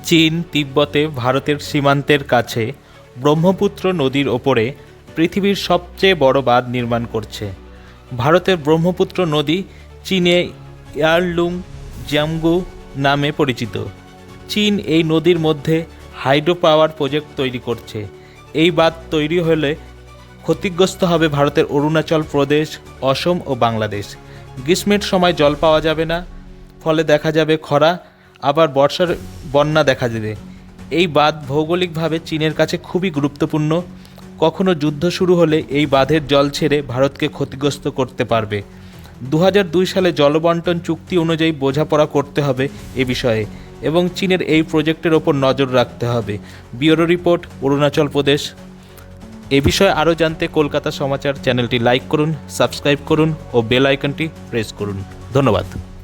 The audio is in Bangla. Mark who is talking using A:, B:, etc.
A: চীন তিব্বতে ভারতের সীমান্তের কাছে ব্রহ্মপুত্র নদীর ওপরে পৃথিবীর সবচেয়ে বড় বাঁধ নির্মাণ করছে। ভারতের ব্রহ্মপুত্র নদী চীনে ইয়ারলুং জিয়াংগু নামে পরিচিত। চীন এই নদীর মধ্যে হাইড্রো পাওয়ার প্রজেক্ট তৈরি করছে। এই বাঁধ তৈরি হলে ক্ষতিগ্রস্ত হবে ভারতের অরুণাচল প্রদেশ, অসম ও বাংলাদেশ। গ্রীষ্মের সময় জল পাওয়া যাবে না, ফলে দেখা যাবে খরা, আবার বর্ষার বন্যা দেখা দেবে। এই বাঁধ ভৌগোলিকভাবে চীনের কাছে খুবই গুরুত্বপূর্ণ। কখনো যুদ্ধ শুরু হলে এই বাঁধের জল ছেড়ে ভারতকে ক্ষতিগ্রস্ত করতে পারবে। 2002 সালে জলবন্টন চুক্তি অনুযায়ী বোঝাপড়া করতে হবে এ বিষয়ে এবং চীনের এই প্রজেক্টের ওপর নজর রাখতে হবে। Bureau report, Arunachal Pradesh. এ বিষয়ে আরও জানতে কলকাতা সমাচার চ্যানেলটি লাইক করুন, সাবস্ক্রাইব করুন ও বেল আইকনটি প্রেস করুন। ধন্যবাদ।